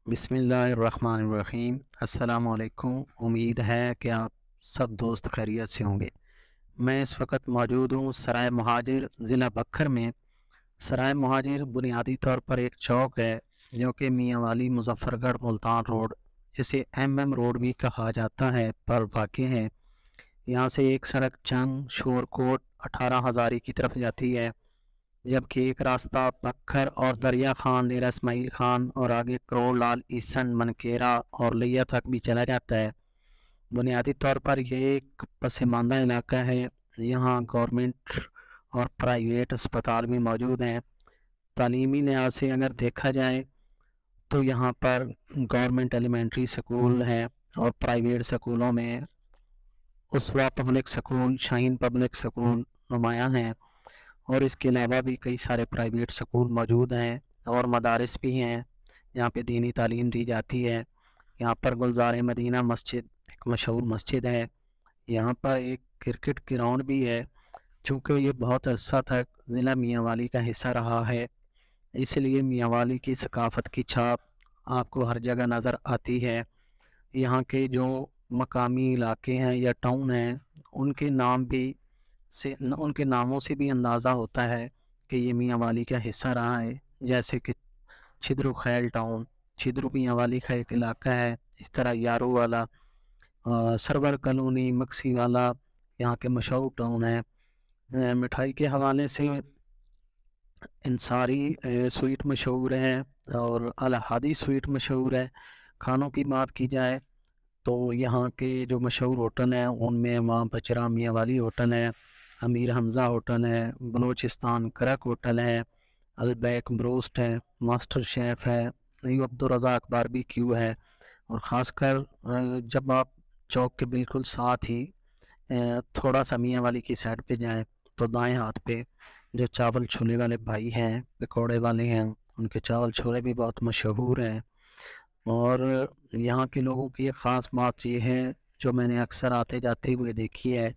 بسم اللہ الرحمن الرحیم۔ السلام علیکم۔ امید ہے کہ آپ سب دوست خیریت سے ہوں گے۔ میں اس وقت موجود ہوں سرائے مہاجر ضلع بکھر میں۔ سرائے مہاجر بنیادی طور پر ایک چوک ہے جو کہ میاں والی مظفر گڑھ ملتان روڈ، جسے ایم روڈ بھی کہا جاتا ہے، پر واقع ہے۔ یہاں سے ایک سڑک چنگ شور کوٹ 18 ہزاری کی طرف جاتی ہے، جبکہ ایک راستہ بکھر اور دریا خان ڈیرہ اسماعیل خان اور آگے کروڑ لال ایسن منکیرا اور لیا تک بھی چلا جاتا ہے۔ بنیادی طور پر یہ ایک پسماندہ علاقہ ہے۔ یہاں گورنمنٹ اور پرائیویٹ اسپتال بھی موجود ہیں۔ تعلیمی لحاظ سے اگر دیکھا جائے تو یہاں پر گورنمنٹ ایلیمنٹری سکول ہے اور پرائیویٹ سکولوں میں اسوا پبلک سکول، شاہین پبلک سکول نمایاں ہیں، اور اس کے علاوہ بھی کئی سارے پرائیویٹ سکول موجود ہیں اور مدارس بھی ہیں یہاں پہ دینی تعلیم دی جاتی ہے۔ یہاں پر گلزار مدینہ مسجد ایک مشہور مسجد ہے۔ یہاں پر ایک کرکٹ گراؤنڈ بھی ہے، چونکہ یہ بہت عرصہ تک ضلع میاں والی کا حصہ رہا ہے، اس لیے میاں والی کی ثقافت کی چھاپ آپ کو ہر جگہ نظر آتی ہے۔ یہاں کے جو مقامی علاقے ہیں یا ٹاؤن ہیں، ان کے ناموں سے بھی اندازہ ہوتا ہے کہ یہ میاں والی کا حصہ رہا ہے، جیسے کہ چھدرو خیل ٹاؤن، چھدرو میاں والی کا ایک علاقہ ہے۔ اس طرح یارو والا، سرور کالونی، مکسی والا یہاں کے مشہور ٹاؤن ہے۔ مٹھائی کے حوالے سے انصاری سویٹ مشہور ہے اور الہادی سویٹ مشہور ہے۔ کھانوں کی بات کی جائے تو یہاں کے جو مشہور ہوٹل ہیں ان میں ماں بچرا میاں والی ہوٹل ہے، امیر حمزہ ہوٹل ہے، بلوچستان کرک ہوٹل ہے، البیک بروسٹ ہے، ماسٹر شیف ہے، نیو عبدالرزاق باربیکیو ہے۔ اور خاص کر جب آپ چوک کے بالکل ساتھ ہی تھوڑا سا میاں والی کی سائڈ پہ جائیں تو دائیں ہاتھ پہ جو چاول چھولے والے بھائی ہیں، پکوڑے والے ہیں، ان کے چاول چھولے بھی بہت مشہور ہیں۔ اور یہاں کے لوگوں کی ایک خاص بات یہ ہے جو میں نے اکثر آتے جاتے ہوئے دیکھی ہے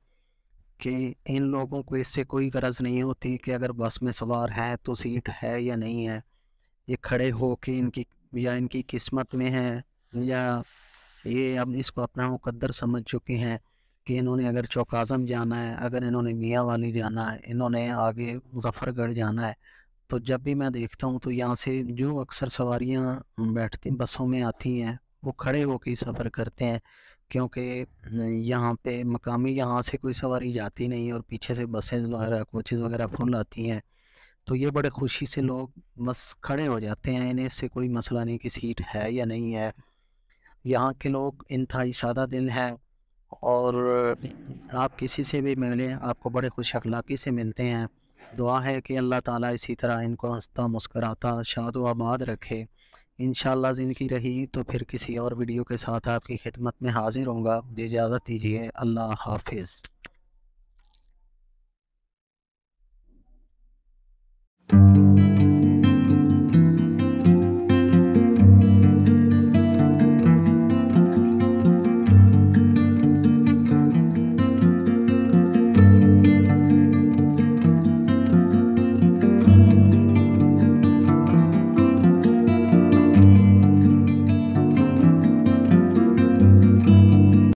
کہ ان لوگوں کو اس سے کوئی غرض نہیں ہوتی کہ اگر بس میں سوار ہے تو سیٹ ہے یا نہیں ہے۔ یہ کھڑے ہو کے ان کی قسمت میں ہے، یا یہ اب اس کو اپنا مقدر سمجھ چکے ہیں کہ انہوں نے اگر چوک اعظم جانا ہے، اگر انہوں نے میاں والی جانا ہے، انہوں نے آگے مظفر گڑھ جانا ہے، تو جب بھی میں دیکھتا ہوں تو یہاں سے جو اکثر سواریاں بیٹھتی بسوں میں آتی ہیں وہ کھڑے ہو کے سفر کرتے ہیں، کیونکہ یہاں پہ مقامی یہاں سے کوئی سواری جاتی نہیں اور پیچھے سے بسیں وغیرہ کوچز وغیرہ فل آتی ہیں، تو یہ بڑے خوشی سے لوگ بس کھڑے ہو جاتے ہیں، انہیں اس سے کوئی مسئلہ نہیں کہ سیٹ ہے یا نہیں ہے۔ یہاں کے لوگ انتہائی سادہ دل ہیں، اور آپ کسی سے بھی ملیں آپ کو بڑے خوش اخلاقی سے ملتے ہیں۔ دعا ہے کہ اللہ تعالیٰ اسی طرح ان کو ہنستا مسکراتا شاد و آباد رکھے۔ انشاءاللہ زندگی رہی تو پھر کسی اور ویڈیو کے ساتھ آپ کی خدمت میں حاضر ہوں گا۔ مجھے اجازت دیجیے، اللہ حافظ۔